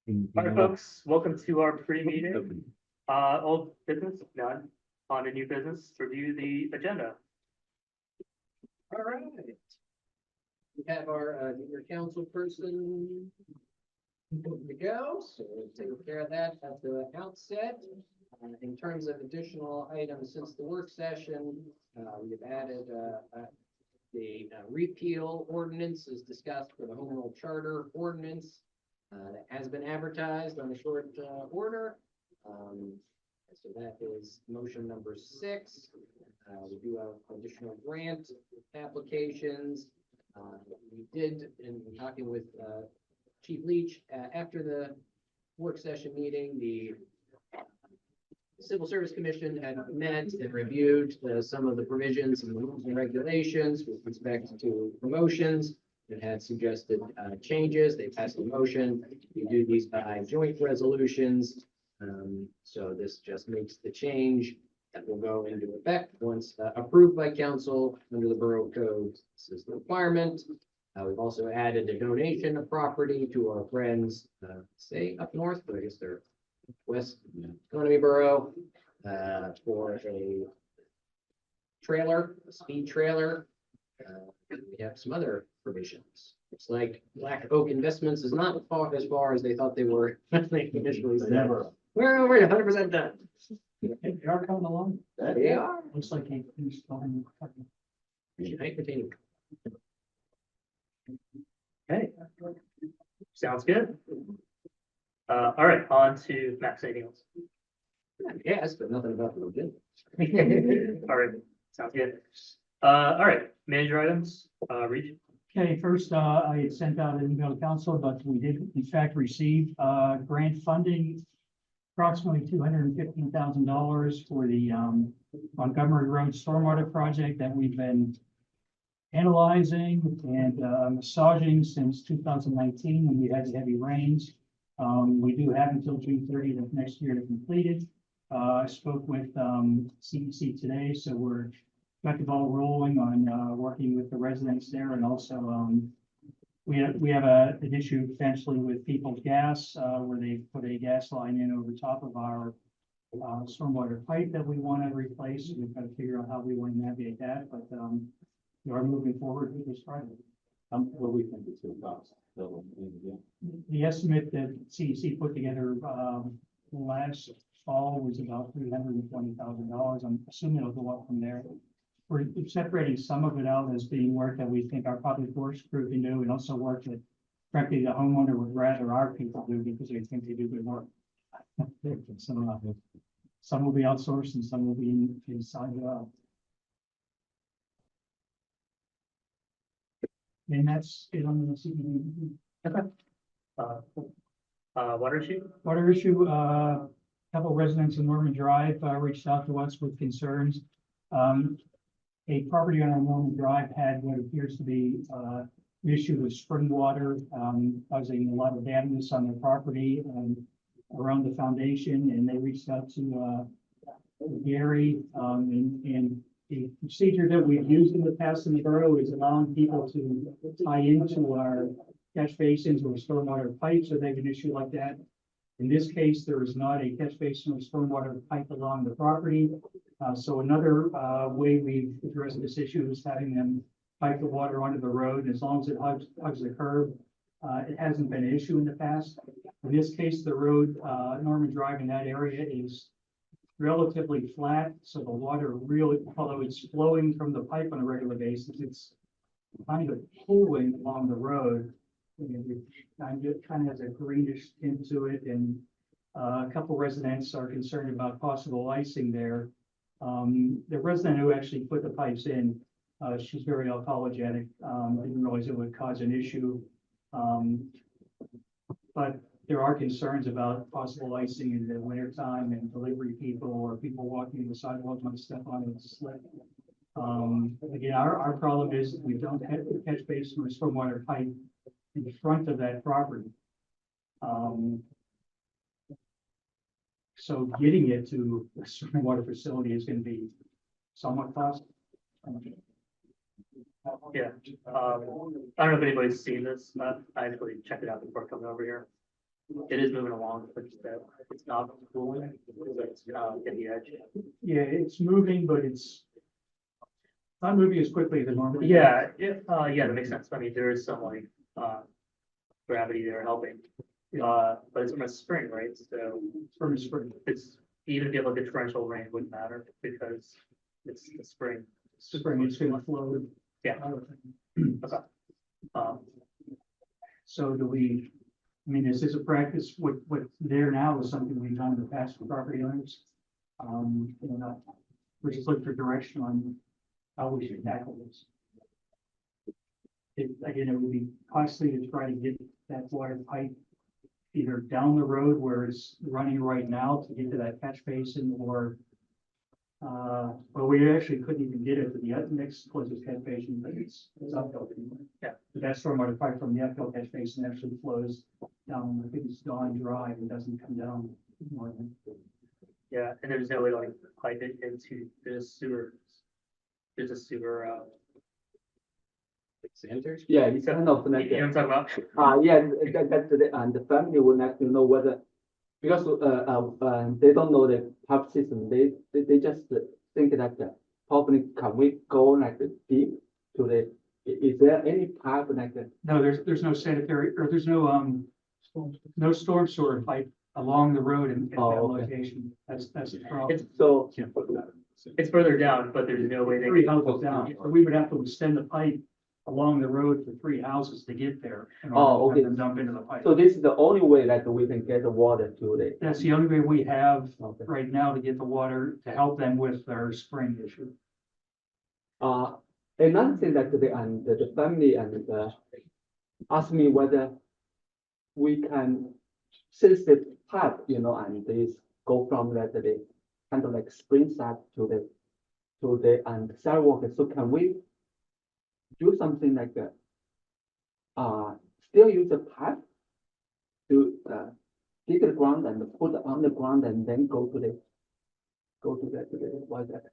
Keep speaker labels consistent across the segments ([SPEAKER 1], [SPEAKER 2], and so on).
[SPEAKER 1] All right, folks, welcome to our pre-meeting. Old business, none. On to new business, review the agenda.
[SPEAKER 2] All right. We have our your council person good to go, so we'll take care of that at the outset. In terms of additional items since the work session, we've added the repeal ordinance is discussed for the home rule charter ordinance that has been advertised on a short order. So that is motion number 6. We do have additional grant applications. We did, in talking with Chief Leach, after the work session meeting, the Civil Service Commission had met and reviewed some of the provisions and rules and regulations with respect to promotions. It had suggested changes. They passed a motion. We do these by joint resolutions. So this just makes the change that will go into effect once approved by council under the Borough Code. This is the requirement. We've also added a donation of property to our friends, say up north, but I guess they're West Economy Borough, for a trailer, a speed trailer. We have some other provisions. It's like Black Oak Investments is not as far as they thought they were. They initially said. We're over 100% done.
[SPEAKER 3] They are coming along.
[SPEAKER 2] They are.
[SPEAKER 3] Looks like he finished on.
[SPEAKER 2] Tonight containing.
[SPEAKER 1] Okay, sounds good. All right, on to Max, anything else?
[SPEAKER 2] Yes, but nothing about the legit.
[SPEAKER 1] All right, sounds good. All right, manager items, Reach.
[SPEAKER 3] Okay, first, I had sent out an email to council, but we did in fact receive grant funding, approximately $215,000 for the Montgomery Road Stormwater Project that we've been analyzing and massaging since 2019 when we had the heavy rains. We do have until June 30th of next year to complete it. I spoke with CEC today, so we're got the ball rolling on working with the residents there, and also we have an issue potentially with People's Gas where they put a gas line in over top of our stormwater pipe that we want to replace. We've got to figure out how we want to navigate that, but we are moving forward with this project.
[SPEAKER 4] What do we think it's going to cost?
[SPEAKER 3] The estimate that CEC put together last fall was about $320,000. I'm assuming it'll go up from there. We're separating some of it out as being work that we think our public works group can do, and also work that frankly the homeowner would rather our people do because they think they do good work. Some will be outsourced and some will be inside the job. And that's it on the CBD.
[SPEAKER 1] Okay. Water issue?
[SPEAKER 3] Water issue, couple residents in Norman Drive reached out to us with concerns. A property on Norman Drive had what appears to be an issue with spring water, causing a lot of damage on their property and around the foundation, and they reached out to Gary, and the procedure that we've used in the past in the borough is allowing people to tie into our catch basins or stormwater pipes if they have an issue like that. In this case, there is not a catch basin or stormwater pipe along the property. So another way we've addressed this issue is having them pipe the water onto the road. As long as it hugs the curb, it hasn't been an issue in the past. In this case, the road, Norman Drive in that area is relatively flat. So the water really, although it's flowing from the pipe on a regular basis, it's kind of pooling along the road. It kind of has a greenish tint to it, and a couple residents are concerned about possible icing there. The resident who actually put the pipes in, she's very apologetic, didn't realize it would cause an issue. But there are concerns about possible icing in the wintertime and delivery people or people walking the sidewalk might step on it and slip. Again, our problem is we don't have a catch basin or stormwater pipe in the front of that property. So getting it to a stormwater facility is going to be somewhat costly.
[SPEAKER 1] Yeah. I don't know if anybody's seen this. I actually checked it out before coming over here. It is moving along, but it's not cooling, it's, at the edge.
[SPEAKER 3] Yeah, it's moving, but it's not moving as quickly as it normally. does.
[SPEAKER 1] Yeah, that makes sense. I mean, there is some like, gravity there helping. But it's from a spring, right? So
[SPEAKER 3] From the spring.
[SPEAKER 1] it's, even if you have like a torrential rain, it wouldn't matter because it's the spring.
[SPEAKER 3] Spring, it's gonna flow.
[SPEAKER 1] Yeah. Okay. Um,
[SPEAKER 3] So do we, I mean, is this a practice, what's there now is something we've done in the past for property owners? We just look for direction on how we should tackle this. Again, it would be costly to try to get that water pipe either down the road where it's running right now to get to that catch basin or but we actually couldn't even get it to the next closest catch basin, but it's uphill anyway.
[SPEAKER 1] Yeah.
[SPEAKER 3] But that stormwater pipe from the uphill catch basin actually flows down, I think it's Dawn Drive and doesn't come down more than.
[SPEAKER 1] yeah, and there's no way to like pipe it into the sewer. There's a sewer,
[SPEAKER 2] Sanders?
[SPEAKER 5] Yeah, it's kind of
[SPEAKER 1] you
[SPEAKER 5] like,
[SPEAKER 1] know what I'm talking about?
[SPEAKER 5] yeah, and the family would like to know whether, because, they don't know the pump system, they just think that probably can we go like deep to the, is there any pipe like that?
[SPEAKER 3] No, there's no sanitary, or there's no storm sewer pipe along the road in that
[SPEAKER 5] Oh, okay.
[SPEAKER 3] location. That's the problem.
[SPEAKER 1] It's,
[SPEAKER 5] So,
[SPEAKER 1] it's further down, but there's no way they.
[SPEAKER 3] Three houses down, so we would have to extend the pipe along the road for three houses to get there. in order
[SPEAKER 5] Oh,
[SPEAKER 3] to have
[SPEAKER 5] okay.
[SPEAKER 3] them dump into the pipe.
[SPEAKER 5] so this is the only way that we can get the water to the.
[SPEAKER 3] That's the only way we have
[SPEAKER 5] Okay.
[SPEAKER 3] right now to get the water to help them with their spring issue.
[SPEAKER 5] Another thing that the family asked me whether we can, since the pipe, and this go from that the kind of like spring side to the and sidewalk, so can we do something like that? Still use the pipe to dig the ground and put it on the ground and then go to the what is that?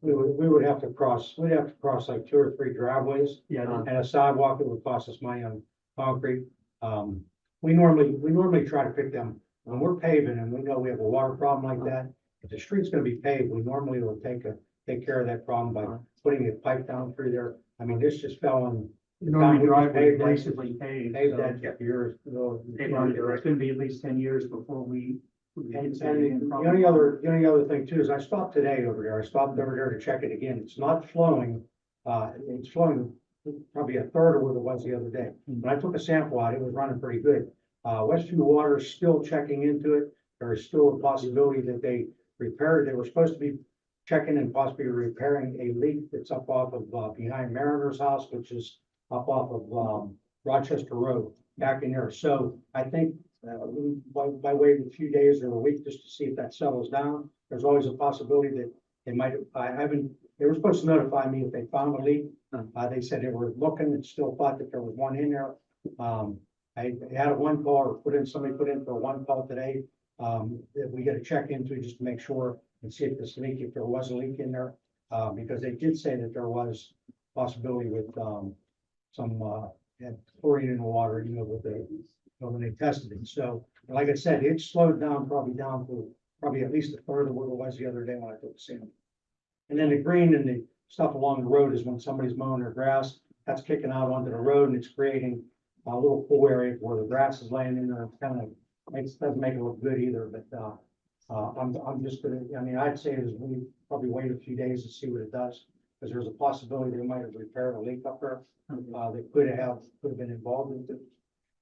[SPEAKER 6] We would have to cross, we'd have to cross like 2 or 3 driveways
[SPEAKER 3] Yeah,
[SPEAKER 6] and a sidewalk that would cost us money on concrete. We normally try to pick them when we're paving and we know we have a water problem like that. If the street's gonna be paved, we normally will take care of that problem by putting a pipe down through there. I mean, this just fell on.
[SPEAKER 3] Norman Drive
[SPEAKER 6] Paved
[SPEAKER 3] was
[SPEAKER 6] that-
[SPEAKER 3] recently paved.
[SPEAKER 6] Paved
[SPEAKER 3] so
[SPEAKER 6] that years ago.
[SPEAKER 3] It's gonna be at least 10 years before we.
[SPEAKER 6] And the only other thing too is I stopped today over there. I stopped over there to check it again. It's not flowing. It's flowing probably a third of what it was the other day. When I took a sample out, it was running pretty good. Westview Water is still checking into it. There is still a possibility that they repaired. They were supposed to be checking and possibly repairing a leak that's up off of, behind Mariner's house, which is up off of, Rochester Road, back in there. So I think, by way of a few days or a week, just to see if that settles down, there's always a possibility that they might, they were supposed to notify me if they found a leak. They said they were looking and still thought that there was one in there. I had a one call or somebody put in for a one call today, that we gotta check into just to make sure and see if if there was a leak in there. Because they did say that there was possibility with, some, had chlorine in the water, when they tested it. So, like I said, it slowed down down to at least a third of what it was the other day when I took the sample. And then the green and the stuff along the road is when somebody's mowing their grass, that's kicking out onto the road and it's creating a little pool area where the grass is laying in there. It kind of doesn't make it look good either, but, I'm just gonna, I'd say is we probably wait a few days to see what it does. Because there's a possibility they might have repaired a leak up there. They could have been involved in it.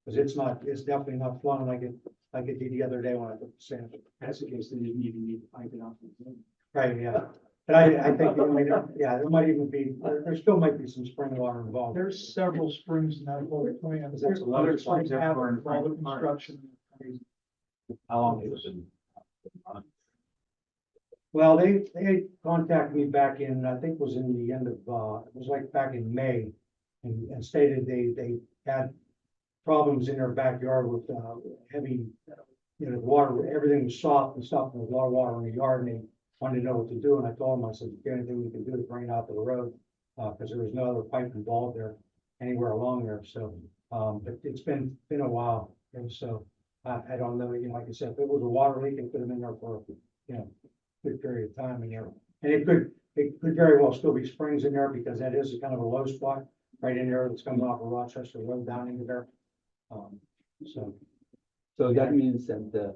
[SPEAKER 6] Because it's definitely not flowing like it did the other day when I took the sample.
[SPEAKER 3] That's the case, they didn't even need to pipe it off.
[SPEAKER 6] Right, yeah. But I think, there might even be, there still might be some spring water involved.
[SPEAKER 7] There's several springs in that whole plan.
[SPEAKER 6] There's
[SPEAKER 7] There's
[SPEAKER 6] other
[SPEAKER 7] other springs
[SPEAKER 3] springs that
[SPEAKER 7] have
[SPEAKER 3] were in
[SPEAKER 7] all the
[SPEAKER 3] private parks.
[SPEAKER 7] construction.
[SPEAKER 4] How long has it been?
[SPEAKER 6] Well, they contacted me back in, I think it was in the end of, it was like back in May. And stated they had problems in their backyard with, heavy, water, everything was soft and stuff, and there was a lot of water in the yard, and they wanted to know what to do, and I told them, I said, is there anything we can do to bring it out to the road? Because there was no other pipe involved there, anywhere along there, so, but it's been a while, and so, I don't know, like I said, if it was a water leak, it could have been there for, a good period of time in there. And it could very well still be springs in there because that is kind of a low spot right in there that's coming off of Rochester Road down into there. So,
[SPEAKER 5] So that means that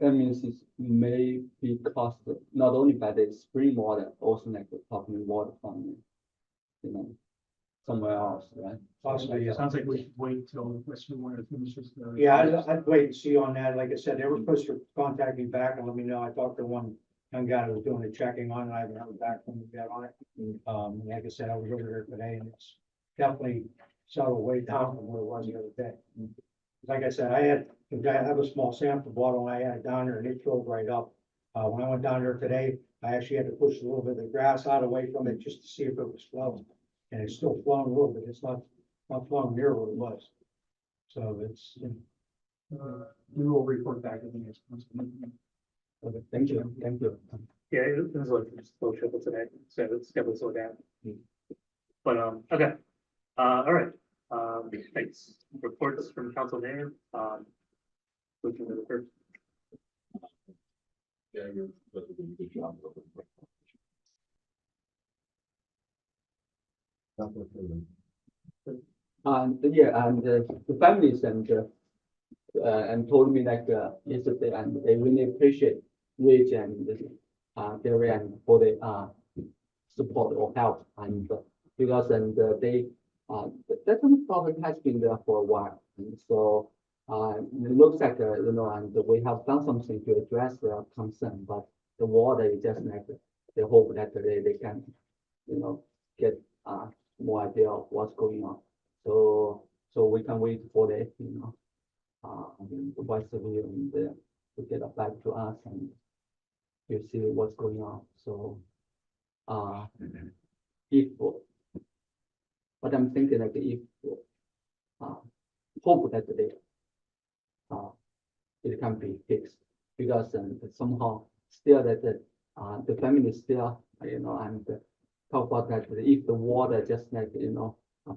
[SPEAKER 5] means it may be caused not only by the spring water, also like the pumping water from, somewhere else, right?
[SPEAKER 6] possibly, yeah.
[SPEAKER 3] Sounds like we should wait till Western Water finishes.
[SPEAKER 6] Yeah, I'd wait and see on that. Like I said, they were supposed to contact me back and let me know. I talked to one young guy who was doing the checking on it. I haven't heard back from him yet on it. Like I said, I was over there today and it's definitely settled way down from where it was the other day. Like I said, I have a small sample bottle and I had it down there and it filled right up. When I went down there today, I actually had to push a little bit of the grass out away from it just to see if it was flowing. And it's still flowing a little bit. It's not flowing near what it was. So it's,
[SPEAKER 3] We will report back at the next one.
[SPEAKER 5] Okay, thank you.
[SPEAKER 1] Yeah, it was like just a little triple today, so it's definitely slowed down. But, okay, all right, thanks. Reports from council mayor, which one the first?
[SPEAKER 4] Yeah, you're, but you did a good job.
[SPEAKER 5] And the families and told me like yesterday, and they really appreciate Rich and Gary and for the support or help, and because they that problem has been there for a while, and so it looks like and we have done something to address their concern, but the water is just like they hope that they can get more idea of what's going on. So we can wait for the, the vice view and to get back to us and to see what's going on. So, if, but I'm thinking like if, hope that it can be fixed because somehow still that the family still, and talk about that if the water just like,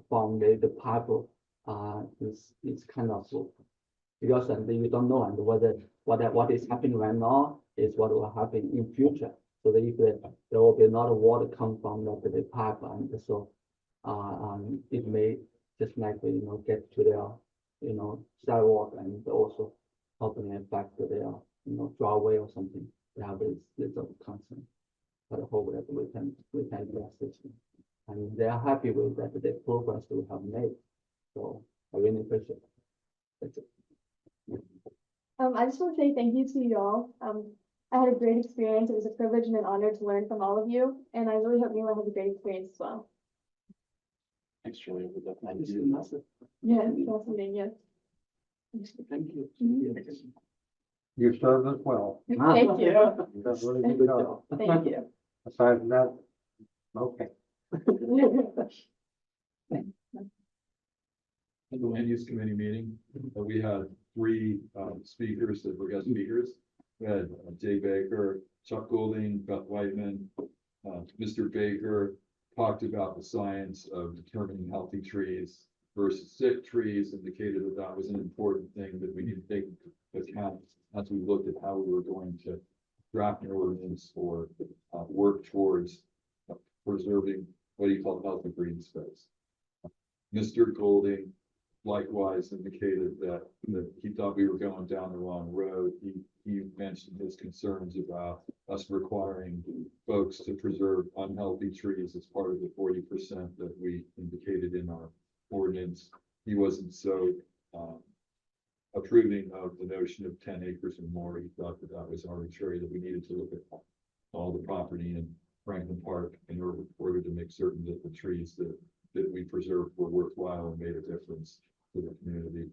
[SPEAKER 5] from the pipe, is kind of because you don't know and whether what is happening right now is what will happen in future. So that if there will be a lot of water come from the pipe, and so it may just like get to their sidewalk and also helping affect their driveway or something. They have this concern. But I hope that we can address this. And they are happy with that the progress we have made. So I really appreciate it. That's it.
[SPEAKER 8] I just want to say thank you to you all. I had a great experience. It was a privilege and an honor to learn from all of you, and I really hope Mila has a great experience as well.
[SPEAKER 4] Thanks, Julia. We'll definitely
[SPEAKER 5] Thank
[SPEAKER 4] do
[SPEAKER 5] you.
[SPEAKER 4] that.
[SPEAKER 8] Yes, fascinating, yes.
[SPEAKER 5] Thank you.
[SPEAKER 7] You served us well.
[SPEAKER 8] Thank you.
[SPEAKER 7] You've done a really good job.
[SPEAKER 8] Thank you.
[SPEAKER 7] Aside from that, okay.
[SPEAKER 9] At the land use committee meeting, we had three speakers that were guest speakers. We had Jay Baker, Chuck Goulding, Beth Whiteman. Mr. Baker talked about the science of determining healthy trees versus sick trees, indicated that that was an important thing that we need to take into account as we looked at how we were going to draft an ordinance or work towards preserving what he called healthy green space. Mr. Goulding likewise indicated that he thought we were going down the wrong road. He mentioned his concerns about us requiring folks to preserve unhealthy trees as part of the 40% that we indicated in our ordinance. He wasn't so approving of the notion of 10 acres or more. He thought that that was arbitrary, that we needed to look at all the property in Franklin Park in order to make certain that the trees that we preserved were worthwhile and made a difference to the community.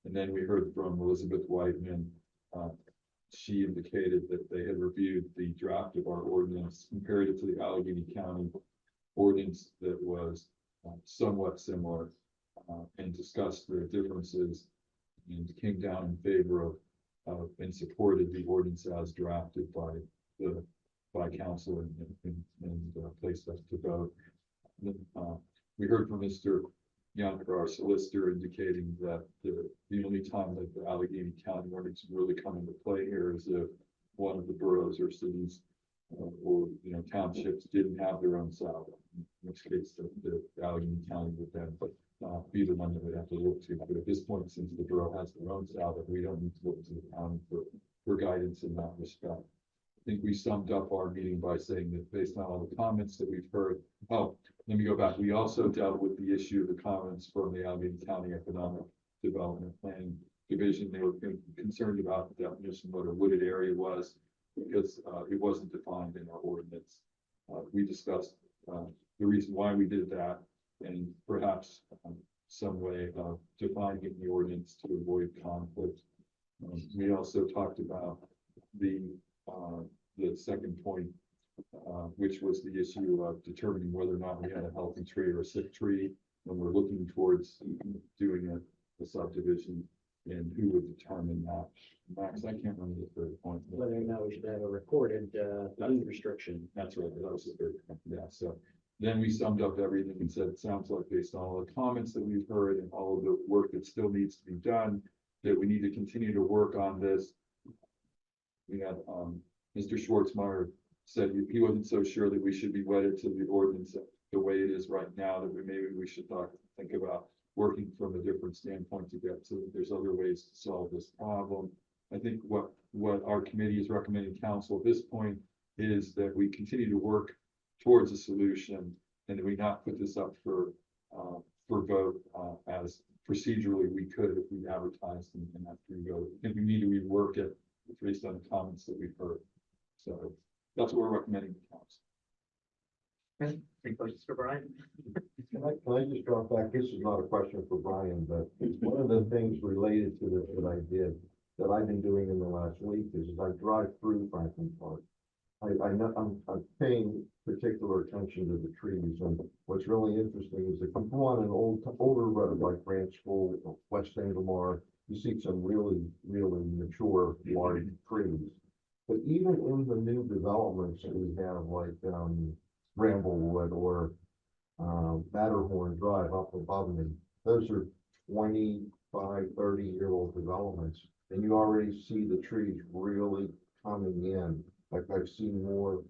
[SPEAKER 9] And then we heard from Elizabeth Whiteman. She indicated that they had reviewed the draft of our ordinance, compared it to the Allegheny County ordinance that was somewhat similar, and discussed the differences and came down in favor of and supported the ordinance as drafted by council and placed us to vote. We heard from Mr. Bianca, our solicitor, indicating that the only time that the Allegheny County ordinance really come into play here is if one of the boroughs or cities or, townships didn't have their own salad. In which case, the Allegheny County would then, be the one that would have to look to. But at this point, since the borough has their own salad, we don't need to look to the county for guidance in that respect. I think we summed up our meeting by saying that based on all the comments that we've heard, let me go back. We also dealt with the issue of the comments from the Allegheny County Economic Development Planning Division. They were concerned about the definition of what a wooded area was because it wasn't defined in our ordinance. We discussed the reason why we did that and perhaps some way of defining it in the ordinance to avoid conflict. We also talked about the second point, which was the issue of determining whether or not we had a healthy tree or a sick tree when we're looking towards doing a subdivision, and who would determine that. Max, I can't remember the third point.
[SPEAKER 2] Whether or not we should have a recorded deed restriction.
[SPEAKER 9] That's right, that was the third point. Yeah, so then we summed up everything and said, it sounds like based on all the comments that we've heard and all of the work that still needs to be done, that we need to continue to work on this. We had Mr. Schwartzmeyer said he wasn't so sure that we should be wedded to the ordinance the way it is right now, that maybe we should think about working from a different standpoint to get to, there's other ways to solve this problem. I think what our committee is recommending council at this point is that we continue to work towards a solution and that we not put this up for vote as procedurally we could if we advertised and after we vote. And we need to rework it based on the comments that we've heard. So that's what we're recommending to council.
[SPEAKER 1] Okay, any questions for Brian?
[SPEAKER 7] Can I just drop back? This is not a question for Brian, but one of the things related to this that I did, that I've been doing in the last week is I drive through Franklin Park. I know I'm paying particular attention to the trees, and what's really interesting is if you go on an older road like Branch School, West Sangomar, you see some really mature large trees. But even in the new developments that we have, like Bramblewood or Matterhorn Drive up above me, those are 25, 30-year-old developments, and you already see the trees really coming in. Like I've seen more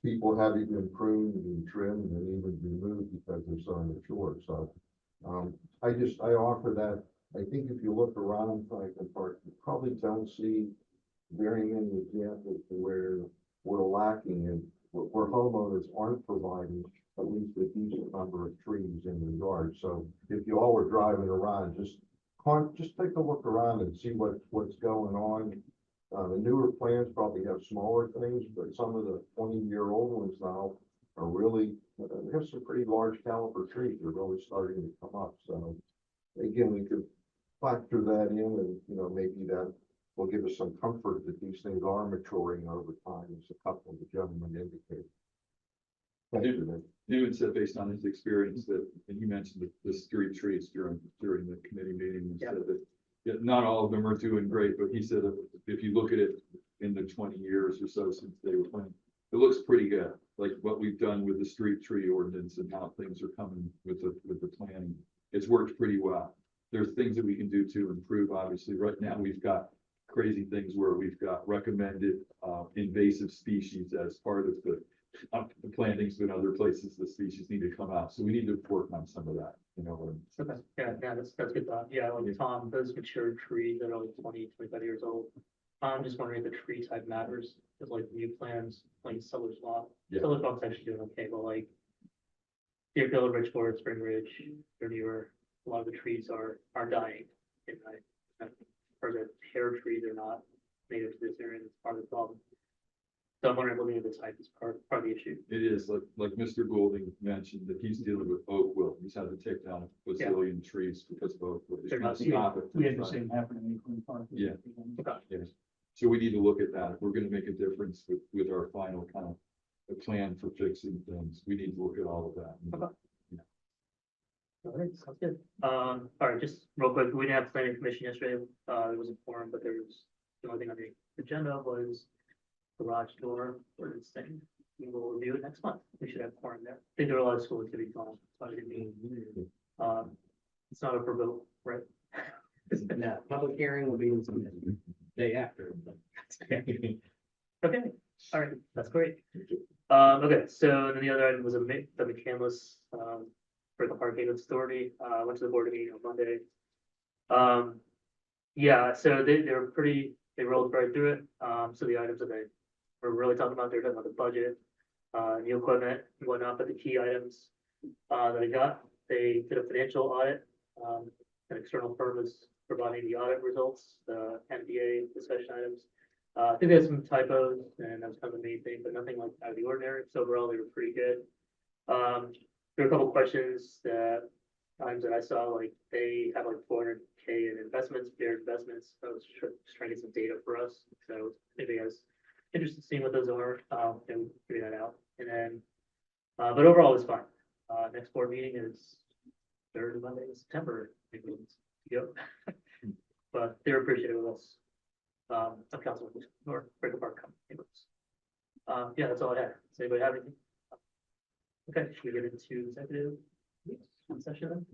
[SPEAKER 7] people having been pruned and trimmed and even removed because they're so mature. So I offer that. I think if you look around Franklin Park, you probably don't see very many examples where we're lacking and where homeowners aren't providing at least a decent number of trees in the yard. So if you all were driving around, just take a look around and see what's going on. The newer plans probably have smaller things, but some of the 20-year-old ones now are really, they have some pretty large caliber trees. They're really starting to come up. So again, we could factor that in, and maybe that will give us some comfort that these things are maturing over time, as a couple of the gentlemen indicated.
[SPEAKER 9] David said based on his experience that, and you mentioned the street trees during the committee meeting, and said that not all of them are doing great, but he said if you look at it in the 20 years or so since they were planted, it looks pretty good. Like what we've done with the street tree ordinance and how things are coming with the planning, it's worked pretty well. There's things that we can do to improve. Obviously, right now we've got crazy things where we've got recommended invasive species as part of the plantings, but other places the species need to come out. So we need to work on some of that.
[SPEAKER 1] So that's good thought. Yeah, like Tom, those mature trees that are like 20, 25 years old. I'm just wondering if the tree type matters. Because like new plans, like Sellers Walk, Sellers Walk's actually doing okay, but like Deerfield, Ridgeport, Spring Ridge, they're newer. A lot of the trees are dying. And or the pear trees are not native to this area. That's part of the problem. So I'm wondering, looking at the type is part of the issue.
[SPEAKER 9] It is like Mr. Goulding mentioned that he's dealing with oak wilt. He's had to take down a bazillion trees because of oak wilt.
[SPEAKER 1] They're not-
[SPEAKER 3] We had the same happen in Lakeland Park.
[SPEAKER 9] Yeah.
[SPEAKER 1] Okay.
[SPEAKER 9] Yes. So we need to look at that. If we're going to make a difference with our final kind of a plan for fixing things, we need to look at all of that.
[SPEAKER 1] Okay. All right, sounds good. All right, just real quick, we didn't have planning commission yesterday. It was informed, but there was the only thing on the agenda was garage door ordinance thing. we will review it next month. We should have more in there. I think there are a lot of school activities on, so I didn't mean, it's not a for vote, right?
[SPEAKER 2] No, public hearing will be the day after.
[SPEAKER 1] Okay, all right, that's great. Okay, so then the other item was the McCandless, for the Parking Authority, went to the board meeting on Monday. Yeah, so they rolled right through it, so the items that they were really talking about, they're talking about the budget, new equipment, and whatnot, but the key items, that I got, they did a financial audit, an external firm is providing the audit results, the MDA discussion items. I think there's some typos, and that's kind of the main thing, but nothing like out of the ordinary, so overall, they were pretty good. There were a couple questions times that I saw, like, they have like 400K in investments, their investments, I was just trying to get some data for us, so maybe you guys interested in seeing what those are, and figure that out, and then, but overall, it's fine. Next board meeting is third Monday in September, I think it's, yep. But they're appreciative of us, of council, or Breaker Park company. Yeah, that's all I had. Does anybody have anything? Okay, should we get into executive session then?